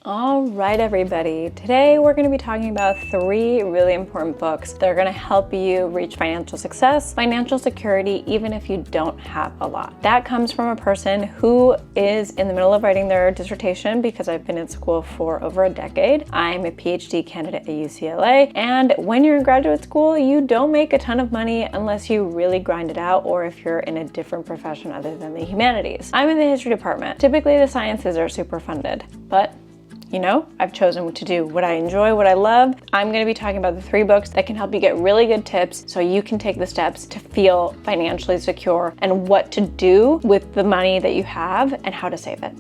All right, everybody. Today we're going to be talking about 3 really important books that are going to help you reach financial success, financial security, even if you don't have a lot. That comes from a person who is in the middle of writing their dissertation because I've been in school for over a decade. I'm a PhD candidate at UCLA, and when you're in graduate school, you don't make a ton of money unless you really grind it out or if you're in a different profession other than the humanities. I'm in the history department. Typically, the sciences are super funded, but you know, I've chosen to do what I enjoy, what I love. I'm going to be talking about the 3 books that can help you get really good tips so you can take the steps to feel financially secure and what to do with the money that you have and how to save it.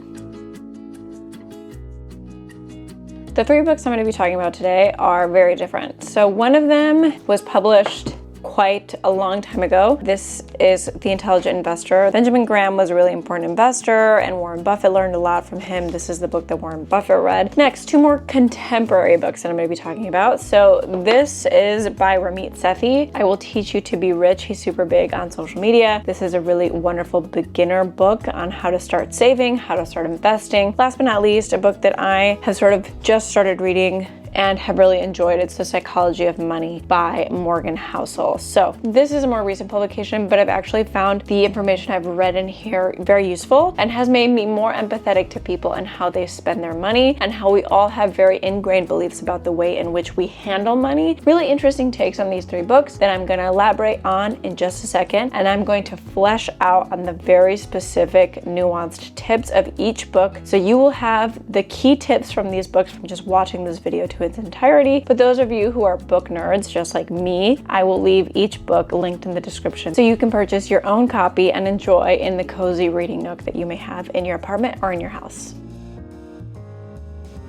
The 3 books I'm going to be talking about today are very different. So one of them was published quite a long time ago. This is The Intelligent Investor. Benjamin Graham was a really important investor, and Warren Buffett learned a lot from him. This is the book that Warren Buffett read. Next, 2 more contemporary books that I'm going to be talking about. So this is by Ramit Sethi. I Will Teach You to Be Rich. He's super big on social media. This is a really wonderful beginner book on how to start saving, how to start investing. Last but not least, a book that I have sort of just started reading and have really enjoyed. It's The Psychology of Money by Morgan Housel. So this is a more recent publication, but I've actually found the information I've read in here very useful and has made me more empathetic to people and how they spend their money and how we all have very ingrained beliefs about the way in which we handle money. Really interesting takes on these 3 books that I'm going to elaborate on in just a second, and I'm going to flesh out on the very specific nuanced tips of each book, so you will have the key tips from these books from just watching this video to its entirety. For those of you who are book nerds just like me, I will leave each book linked in the description so you can purchase your own copy and enjoy in the cozy reading nook that you may have in your apartment or in your house.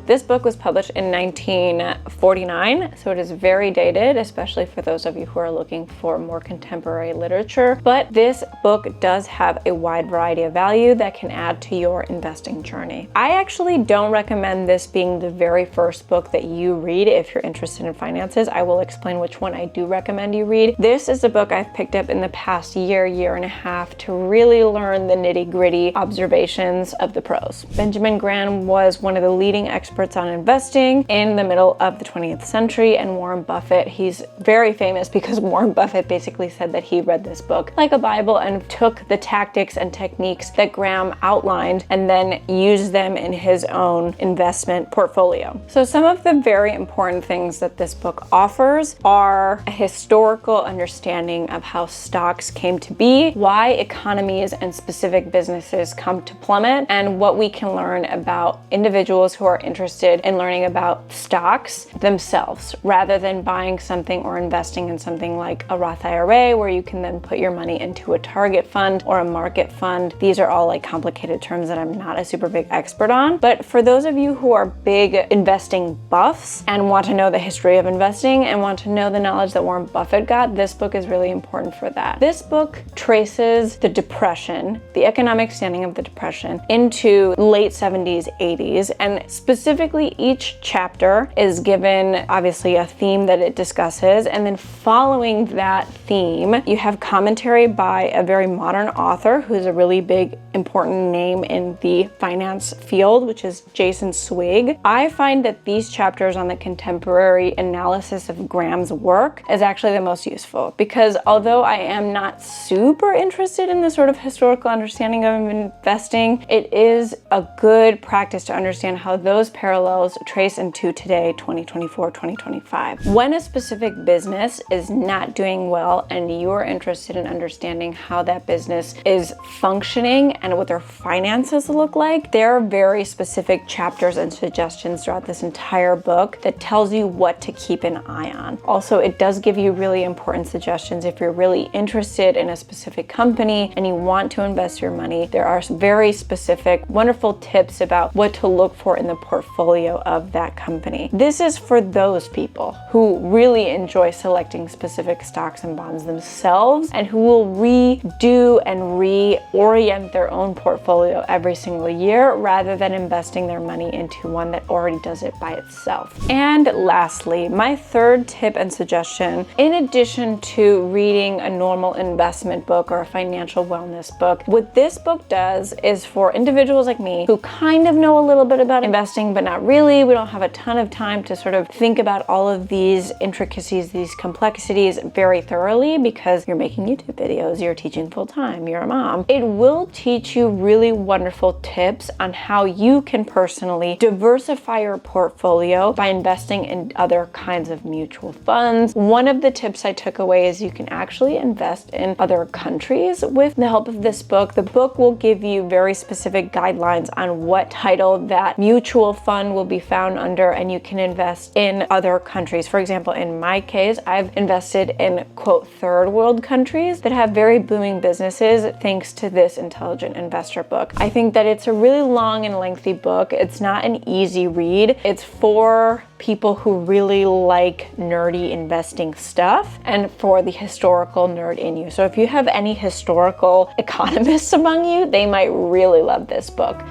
This book was published in 1949, so it is very dated, especially for those of you who are looking for more contemporary literature. But this book does have a wide variety of value that can add to your investing journey. I actually don't recommend this being the very first book that you read if you're interested in finances. I will explain which one I do recommend you read. This is a book I've picked up in the past year and a half to really learn the nitty-gritty observations of the pros. Benjamin Graham was one of the leading experts on investing in the middle of the 20th century, and Warren Buffett, he's very famous because Warren Buffett basically said that he read this book like a Bible and took the tactics and techniques that Graham outlined and then used them in his own investment portfolio. So some of the very important things that this book offers are a historical understanding of how stocks came to be, why economies and specific businesses come to plummet, and what we can learn about individuals who are interested in learning about stocks themselves rather than buying something or investing in something like a Roth IRA where you can then put your money into a target fund or a market fund. These are all like complicated terms that I'm not a super big expert on, but for those of you who are big investing buffs and want to know the history of investing and want to know the knowledge that Warren Buffett got, this book is really important for that. This book traces the Depression, the economic standing of the Depression, into late 70s, 80s, and specifically each chapter is given obviously a theme that it discusses, and then following that theme you have commentary by a very modern author who's a really big important name in the finance field, which is Jason Zweig. I find that these chapters on the contemporary analysis of Graham's work is actually the most useful because although I am not super interested in the sort of historical understanding of investing, it is a good practice to understand how those parallels trace into today, 2024, 2025. When a specific business is not doing well and you're interested in understanding how that business is functioning and what their finances look like, there are very specific chapters and suggestions throughout this entire book that tells you what to keep an eye on. Also, it does give you really important suggestions if you're really interested in a specific company and you want to invest your money. There are very specific, wonderful tips about what to look for in the portfolio of that company. This is for those people who really enjoy selecting specific stocks and bonds themselves and who will redo and reorient their own portfolio every single year rather than investing their money into one that already does it by itself. And lastly, my third tip and suggestion, in addition to reading a normal investment book or a financial wellness book, what this book does is for individuals like me who kind of know a little bit about investing, but not really. We don't have a ton of time to sort of think about all of these intricacies, these complexities very thoroughly because you're making YouTube videos, you're teaching full time, you're a mom. It will teach you really wonderful tips on how you can personally diversify your portfolio by investing in other kinds of mutual funds. One of the tips I took away is you can actually invest in other countries with the help of this book. The book will give you very specific guidelines on what title that mutual fund will be found under, and you can invest in other countries. For example, in my case, I've invested in quote third world countries that have very booming businesses thanks to this Intelligent Investor book. I think that it's a really long and lengthy book. It's not an easy read. It's for people who really like nerdy investing stuff and for the historical nerd in you. So if you have any historical economists among you, they might really love this book.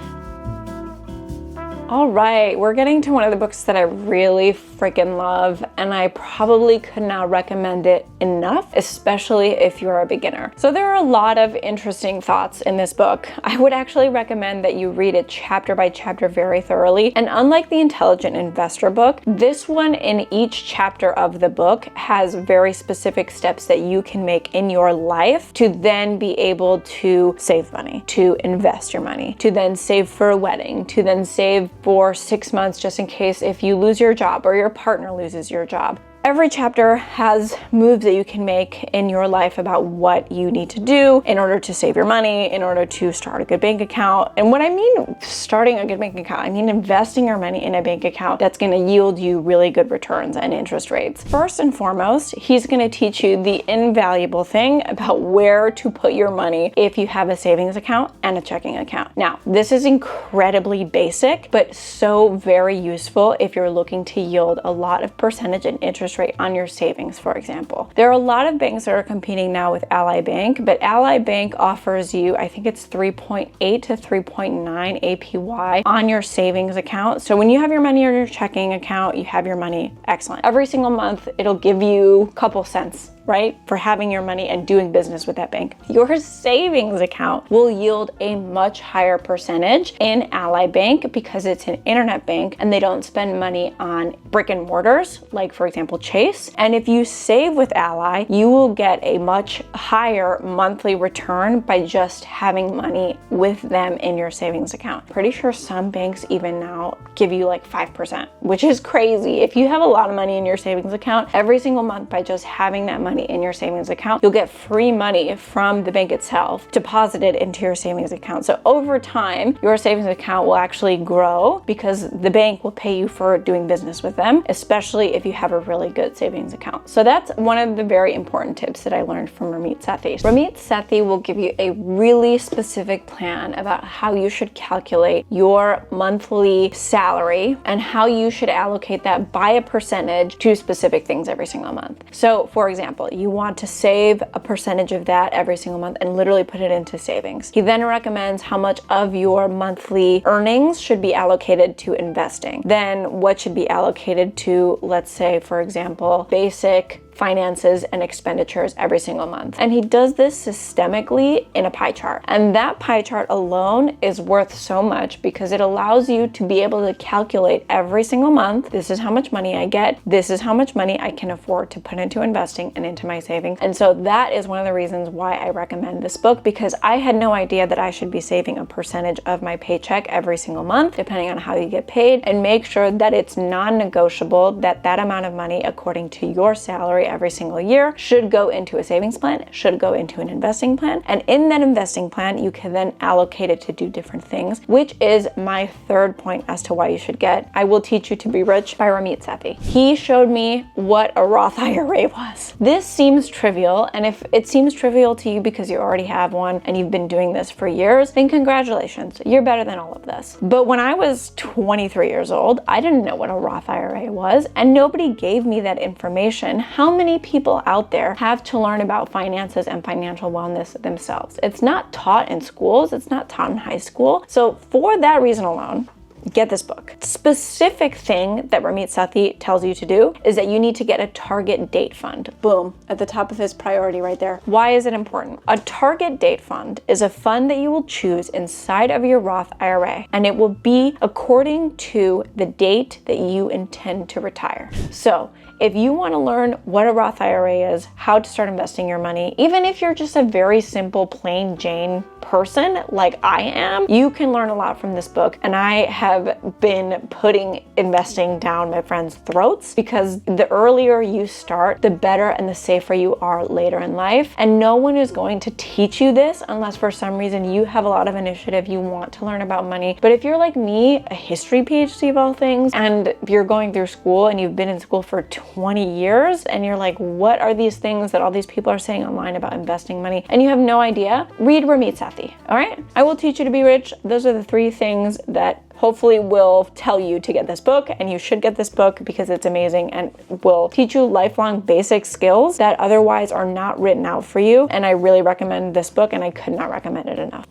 All right, we're getting to one of the books that I really freaking love, and I probably could not recommend it enough, especially if you're a beginner. So there are a lot of interesting thoughts in this book. I would actually recommend that you read it chapter by chapter very thoroughly. And unlike the Intelligent Investor book, this one in each chapter of the book has very specific steps that you can make in your life to then be able to save money, to invest your money, to then save for a wedding, to then save for 6 months just in case if you lose your job or your partner loses your job. Every chapter has moves that you can make in your life about what you need to do in order to save your money, in order to start a good bank account. And what I mean starting a good bank account, I mean investing your money in a bank account that's going to yield you really good returns and interest rates. First and foremost, he's going to teach you the invaluable thing about where to put your money if you have a savings account and a checking account. Now, this is incredibly basic, but so very useful if you're looking to yield a lot of percentage and interest rate on your savings, for example. There are a lot of banks that are competing now with Ally Bank, but Ally Bank offers you, I think it's 3.8 to 3.9 APY on your savings account. So when you have your money on your checking account, you have your money, excellent. Every single month, it'll give you a couple cents, right, for having your money and doing business with that bank. Your savings account will yield a much higher percentage in Ally Bank because it's an internet bank and they don't spend money on brick and mortars, like for example, Chase. And if you save with Ally, you will get a much higher monthly return by just having money with them in your savings account. Pretty sure some banks even now give you like 5%, which is crazy. If you have a lot of money in your savings account, every single month by just having that money in your savings account, you'll get free money from the bank itself deposited into your savings account. So over time, your savings account will actually grow because the bank will pay you for doing business with them, especially if you have a really good savings account. So that's one of the very important tips that I learned from Ramit Sethi. Ramit Sethi will give you a really specific plan about how you should calculate your monthly salary and how you should allocate that by a percentage to specific things every single month. So for example, you want to save a percentage of that every single month and literally put it into savings. He then recommends how much of your monthly earnings should be allocated to investing. Then what should be allocated to, let's say, for example, basic finances and expenditures every single month. And he does this systemically in a pie chart. And that pie chart alone is worth so much because it allows you to be able to calculate every single month, this is how much money I get, this is how much money I can afford to put into investing and into my savings. And so that is one of the reasons why I recommend this book, because I had no idea that I should be saving a percentage of my paycheck every single month, depending on how you get paid, and make sure that it's non-negotiable that that amount of money, according to your salary every single year, should go into a savings plan, should go into an investing plan. And in that investing plan, you can then allocate it to do different things, which is my third point as to why you should get I Will Teach You to Be Rich by Ramit Sethi. He showed me what a Roth IRA was. This seems trivial, and if it seems trivial to you because you already have one and you've been doing this for years, then congratulations, you're better than all of this. But when I was 23 years old, I didn't know what a Roth IRA was, and nobody gave me that information. How many people out there have to learn about finances and financial wellness themselves? It's not taught in schools, it's not taught in high school. So for that reason alone, get this book. Specific thing that Ramit Sethi tells you to do is that you need to get a target date fund. Boom, at the top of his priority right there. Why is it important? A target date fund is a fund that you will choose inside of your Roth IRA, and it will be according to the date that you intend to retire. So if you want to learn what a Roth IRA is, how to start investing your money, even if you're just a very simple plain Jane person like I am, you can learn a lot from this book. And I have been putting investing down my friends' throats, because the earlier you start, the better and the safer you are later in life. And no one is going to teach you this unless for some reason you have a lot of initiative, you want to learn about money. But if you're like me, a history PhD of all things, and you're going through school and you've been in school for 20 years and you're like, what are these things that all these people are saying online about investing money? And you have no idea, read Ramit Sethi, all right? I will teach you to be rich. Those are the 3 things that hopefully will tell you to get this book, and you should get this book because it's amazing and will teach you lifelong basic skills that otherwise are not written out for you. And I really recommend this book, and I could not recommend it enough.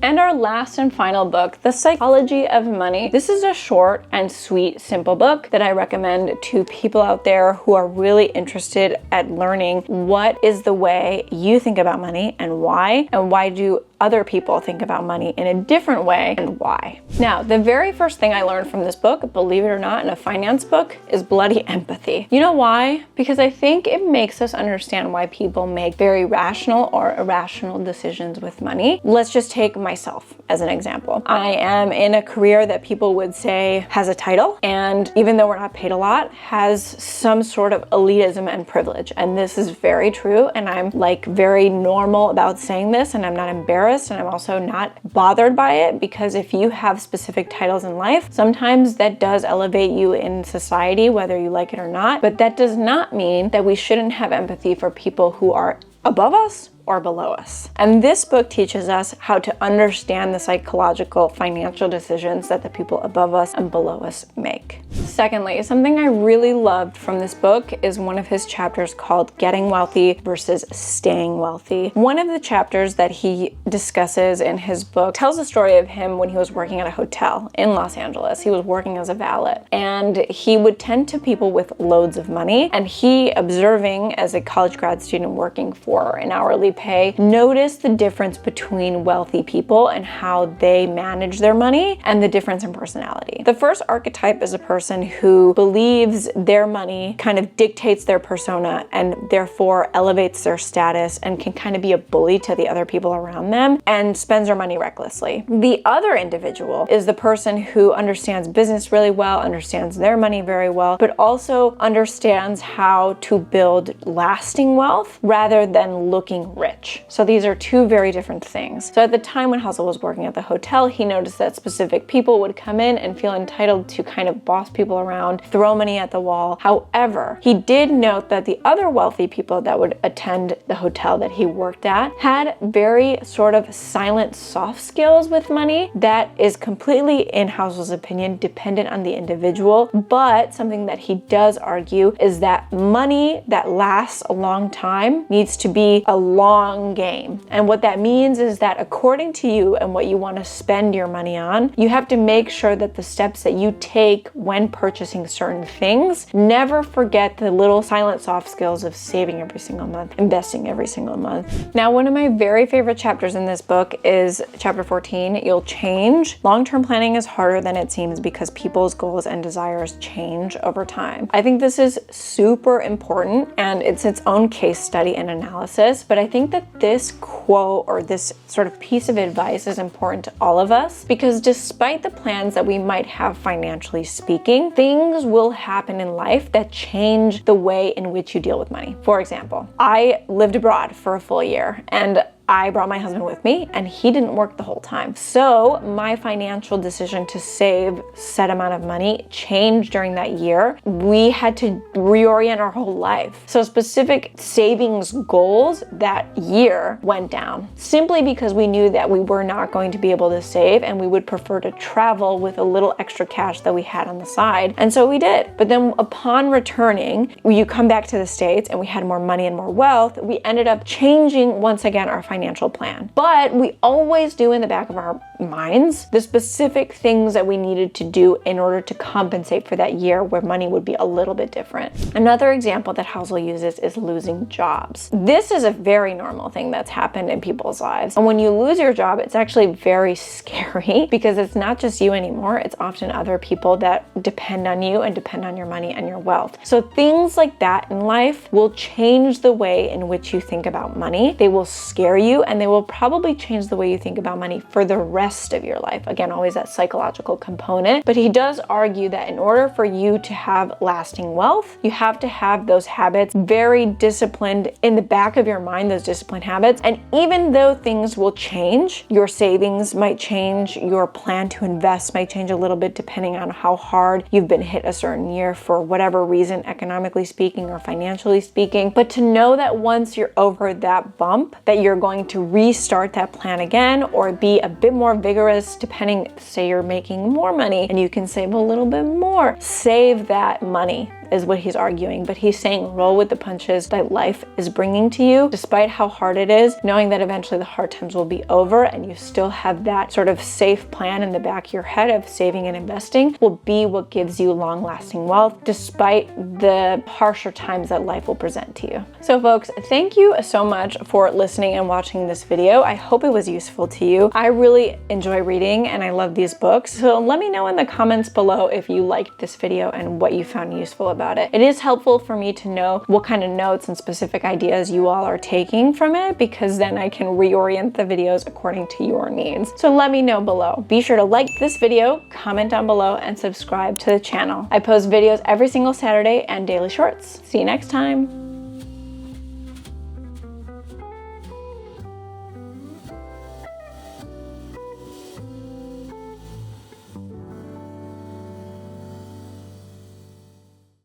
And our last and final book, The Psychology of Money. This is a short and sweet, simple book that I recommend to people out there who are really interested at learning what is the way you think about money and why do other people think about money in a different way and why. Now, the very first thing I learned from this book, believe it or not, in a finance book, is bloody empathy. You know why? Because I think it makes us understand why people make very rational or irrational decisions with money. Let's just take myself as an example. I am in a career that people would say has a title, and even though we're not paid a lot, has some sort of elitism and privilege. And this is very true, and I'm like very normal about saying this, and I'm not embarrassed, and I'm also not bothered by it, because if you have specific titles in life, sometimes that does elevate you in society, whether you like it or not. But that does not mean that we shouldn't have empathy for people who are above us or below us. And this book teaches us how to understand the psychological financial decisions that the people above us and below us make. Secondly, something I really loved from this book is one of his chapters called Getting Wealthy versus Staying Wealthy. One of the chapters that he discusses in his book tells the story of him when he was working at a hotel in Los Angeles. He was working as a valet, and he would tend to people with loads of money, and he, observing as a college grad student working for an hourly pay, notice the difference between wealthy people and how they manage their money and the difference in personality. The first archetype is a person who believes their money kind of dictates their persona and therefore elevates their status and can kind of be a bully to the other people around them and spends their money recklessly. The other individual is the person who understands business really well, understands their money very well, but also understands how to build lasting wealth rather than looking rich. So these are 2 very different things. So at the time when Hazel was working at the hotel, he noticed that specific people would come in and feel entitled to kind of boss people around, throw money at the wall. However, he did note that the other wealthy people that would attend the hotel that he worked at had very sort of silent, soft skills with money that is completely, in Hazel's opinion, dependent on the individual. But something that he does argue is that money that lasts a long time needs to be a long game. And what that means is that according to you and what you want to spend your money on, you have to make sure that the steps that you take when purchasing certain things, never forget the little silent soft skills of saving every single month, investing every single month. Now, one of my very favorite chapters in this book is chapter 14, You'll Change. Long-term planning is harder than it seems because people's goals and desires change over time. I think this is super important, and it's its own case study and analysis, but I think that this quote or this sort of piece of advice is important to all of us, because despite the plans that we might have financially speaking, things will happen in life that change the way in which you deal with money. For example, I lived abroad for a full year, and I brought my husband with me and he didn't work the whole time. So my financial decision to save set amount of money changed during that year. We had to reorient our whole life. So specific savings goals that year went down simply because we knew that we were not going to be able to save and we would prefer to travel with a little extra cash that we had on the side. And so we did. But then upon returning, you come back to the States and we had more money and more wealth, we ended up changing once again our financial plan. But we always knew in the back of our minds the specific things that we needed to do in order to compensate for that year where money would be a little bit different. Another example that Housel uses is losing jobs. This is a very normal thing that's happened in people's lives. And when you lose your job, it's actually very scary because it's not just you anymore. It's often other people that depend on you and depend on your money and your wealth. So things like that in life will change the way in which you think about money. They will scare you and they will probably change the way you think about money for the rest of your life. Again, always that psychological component. But he does argue that in order for you to have lasting wealth, you have to have those habits very disciplined in the back of your mind, those disciplined habits. And even though things will change, your savings might change, your plan to invest might change a little bit depending on how hard you've been hit a certain year for whatever reason, economically speaking or financially speaking. But to know that once you're over that bump, that you're going to restart that plan again or be a bit more vigorous depending, say you're making more money and you can save a little bit more. Save that money is what he's arguing, but he's saying roll with the punches that life is bringing to you, despite how hard it is, knowing that eventually the hard times will be over and you still have that sort of safe plan in the back of your head of saving and investing will be what gives you long-lasting wealth, despite the harsher times that life will present to you. So folks, thank you so much for listening and watching this video. I hope it was useful to you. I really enjoy reading and I love these books. So let me know in the comments below if you liked this video and what you found useful about it. It is helpful for me to know what kind of notes and specific ideas you all are taking from it, because then I can reorient the videos according to your needs. So let me know below. Be sure to like this video, comment down below, and subscribe to the channel. I post videos every single Saturday and daily shorts. See you next time.